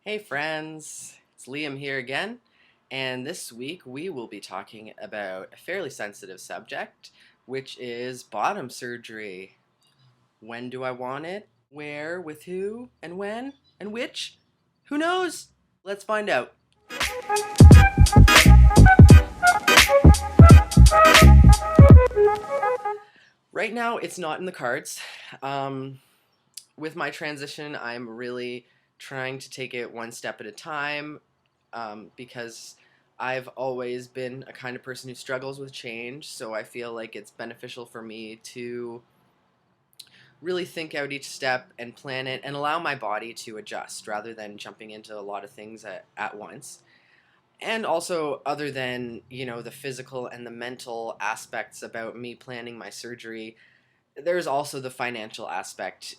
Hey friends, it's Liam here again, and this week we will be talking about a fairly sensitive subject, which is bottom surgery. When do I want it? Where, with who, and when, and which? Who knows? Let's find out. Right now, it's not in the cards. Um, with my transition, I'm really trying to take it one step at a time because I've always been a kind of person who struggles with change. So I feel like it's beneficial for me to really think out each step and plan it and allow my body to adjust rather than jumping into a lot of things at once. And also, other than, the physical and the mental aspects about me planning my surgery, there's also the financial aspect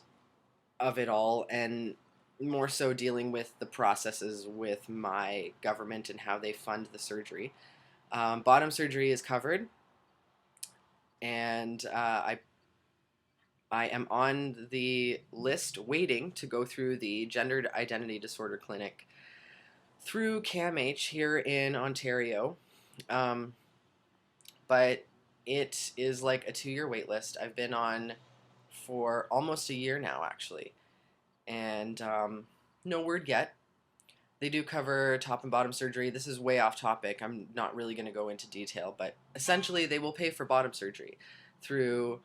of it all, and more so dealing with the processes with my government and how they fund the surgery. Bottom surgery is covered, and I am on the list waiting to go through the Gendered Identity Disorder Clinic through CAMH here in Ontario. Um, but it is like a 2-year wait list. I've been on for almost a year now, actually, and no word yet. They do cover top and bottom surgery. This is way off topic. I'm not really going to go into detail, but essentially, they will pay for bottom surgery through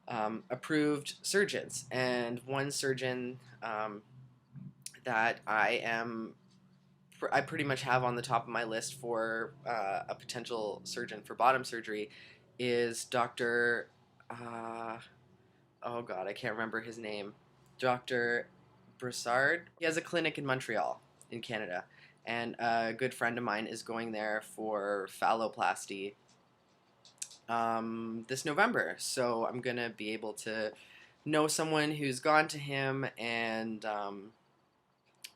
approved surgeons. And one surgeon that I pretty much have on the top of my list for a potential surgeon for bottom surgery is Dr. Oh God, I can't remember his name. Dr. Broussard. He has a clinic in Montreal, in Canada, and a good friend of mine is going there for phalloplasty this November. So I'm gonna be able to know someone who's gone to him and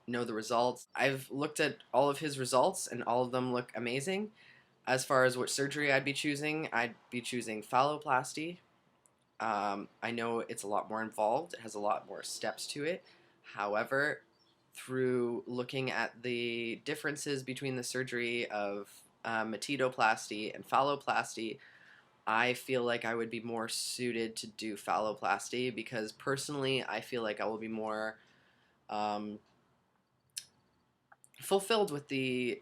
know the results. I've looked at all of his results, and all of them look amazing. As far as what surgery I'd be choosing phalloplasty. I know it's a lot more involved. It has a lot more steps to it. However, through looking at the differences between the surgery of matidoplasty and phalloplasty, I feel like I would be more suited to do phalloplasty because personally, I feel like I will be more um, fulfilled with the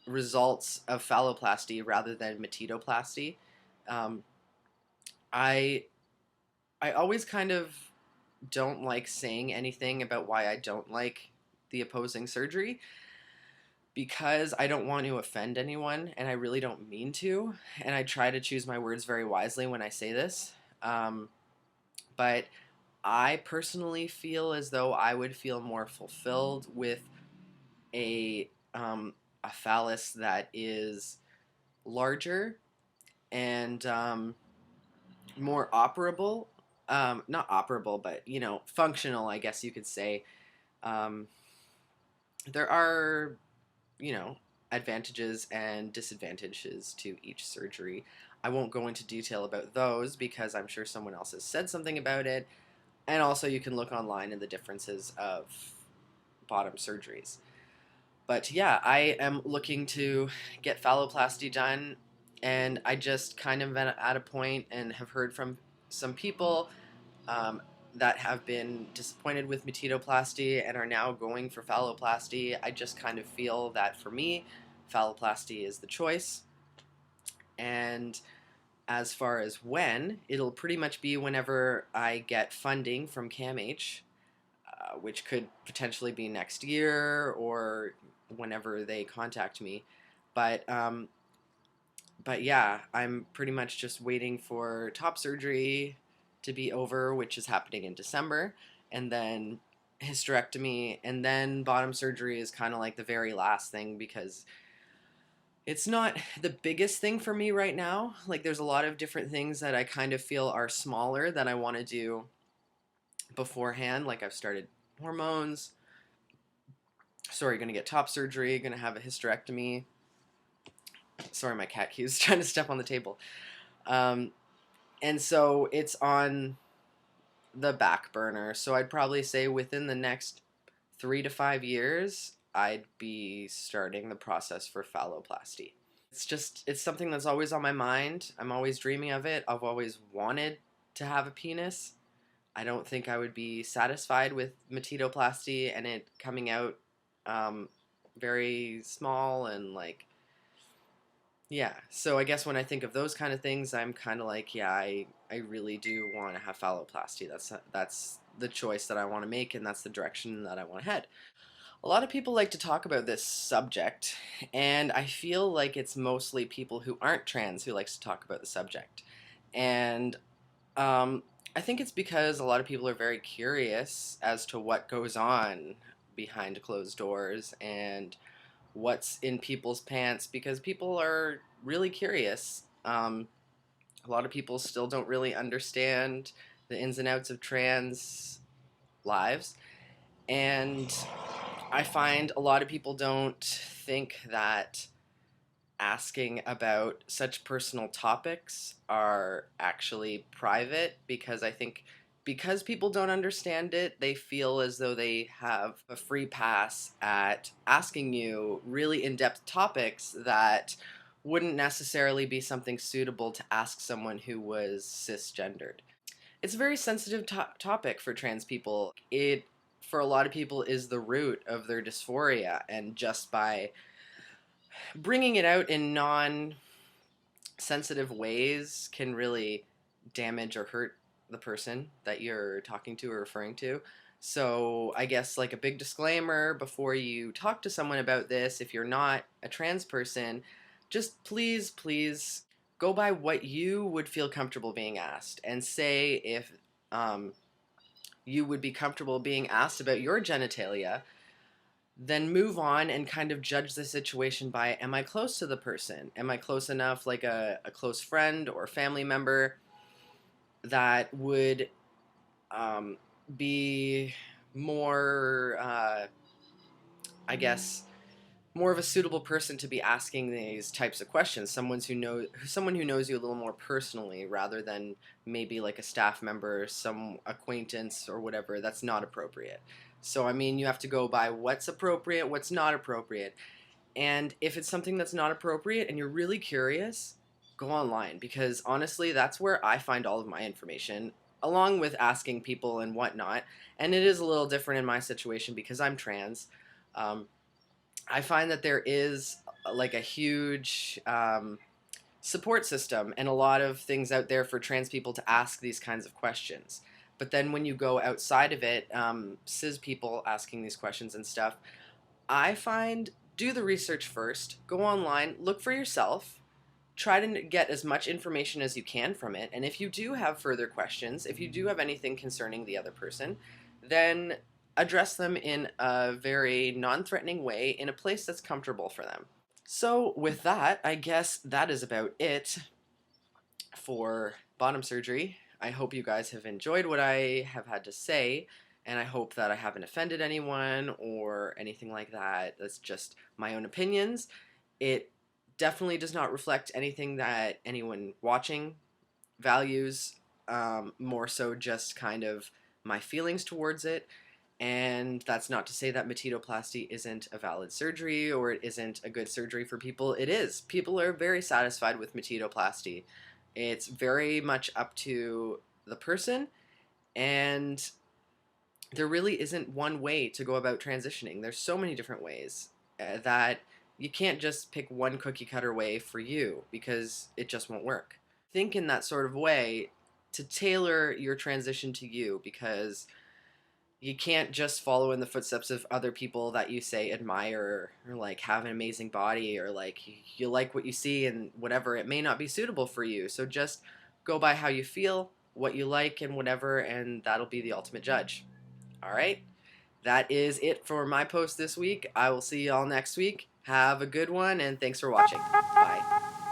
results of phalloplasty rather than matidoplasty. Um, I I always kind of don't like saying anything about why I don't like the opposing surgery because I don't want to offend anyone, and I really don't mean to. And I try to choose my words very wisely when I say this. Um, but I personally feel as though I would feel more fulfilled with a a phallus that is larger and more operable. Not operable, but functional, I guess you could say. Um, there are, you know, advantages and disadvantages to each surgery. I won't go into detail about those because I'm sure someone else has said something about it. And also, you can look online in the differences of bottom surgeries. But yeah, I am looking to get phalloplasty done, and I just kind of been at a point and have heard from some people um, that have been disappointed with matidoplasty and are now going for phalloplasty. I just kind of feel that for me, phalloplasty is the choice. And as far as when, it'll pretty much be whenever I get funding from CAMH, which could potentially be next year or whenever they contact me. But but yeah, I'm pretty much just waiting for top surgery to be over, which is happening in December, and then hysterectomy, and then bottom surgery is kind of like the very last thing because it's not the biggest thing for me right now. Like, there's a lot of different things that I kind of feel are smaller that I want to do beforehand. Like, I've started hormones. Sorry, gonna get top surgery, gonna have a hysterectomy. Sorry, my cat keeps trying to step on the table. Um, and so it's on the back burner. So I'd probably say within the next 3 to 5 years, I'd be starting the process for phalloplasty. It's something that's always on my mind. I'm always dreaming of it. I've always wanted to have a penis. I don't think I would be satisfied with matidoplasty and it coming out um, very small and like, yeah. So I guess when I think of those kind of things, I'm kind of like, yeah, I really do want to have phalloplasty. That's the choice that I want to make, and that's the direction that I want to head. A lot of people like to talk about this subject, and I feel like it's mostly people who aren't trans who likes to talk about the subject. And um, I think it's because a lot of people are very curious as to what goes on behind closed doors and what's in people's pants because people are really curious. A lot of people still don't really understand the ins and outs of trans lives, and I find a lot of people don't think that asking about such personal topics are actually private because I think because people don't understand it, they feel as though they have a free pass at asking you really in-depth topics that wouldn't necessarily be something suitable to ask someone who was cisgendered. It's a very sensitive topic for trans people. It, for a lot of people, is the root of their dysphoria, and just by bringing it out in non-sensitive ways can really damage or hurt the person that you're talking to or referring to. So I guess like a big disclaimer before you talk to someone about this, if you're not a trans person, just please go by what you would feel comfortable being asked and say if um, you would be comfortable being asked about your genitalia, then move on and kind of judge the situation by, am I close to the person? Am I close enough, like a close friend or family member that would be more, I guess, more of a suitable person to be asking these types of questions. Someone who knows you a little more personally, rather than maybe like a staff member, some acquaintance, or whatever. That's not appropriate. So I mean, you have to go by what's appropriate, what's not appropriate. And if it's something that's not appropriate and you're really curious, go online, because honestly, that's where I find all of my information, along with asking people and whatnot. And it is a little different in my situation because I'm trans. Um, I find that there is like a huge support system and a lot of things out there for trans people to ask these kinds of questions. But then when you go outside of it, cis people asking these questions and stuff, I find do the research first, go online, look for yourself, try to get as much information as you can from it. And if you do have further questions, if you do have anything concerning the other person, then address them in a very non-threatening way in a place that's comfortable for them. So with that, I guess that is about it for bottom surgery. I hope you guys have enjoyed what I have had to say, and I hope that I haven't offended anyone or anything like that. That's just my own opinions. It definitely does not reflect anything that anyone watching values, more so just kind of my feelings towards it. And that's not to say that matidoplasty isn't a valid surgery or it isn't a good surgery for people. It is. People are very satisfied with matidoplasty. It's very much up to the person, and there really isn't one way to go about transitioning. There's so many different ways that you can't just pick one cookie cutter way for you because it just won't work. Think in that sort of way to tailor your transition to you, because you can't just follow in the footsteps of other people that you say admire or like have an amazing body or like you like what you see and whatever. It may not be suitable for you. So just go by how you feel, what you like, and whatever, and that'll be the ultimate judge. All right? That is it for my post this week. I will see y'all next week. Have a good one, and thanks for watching. Bye.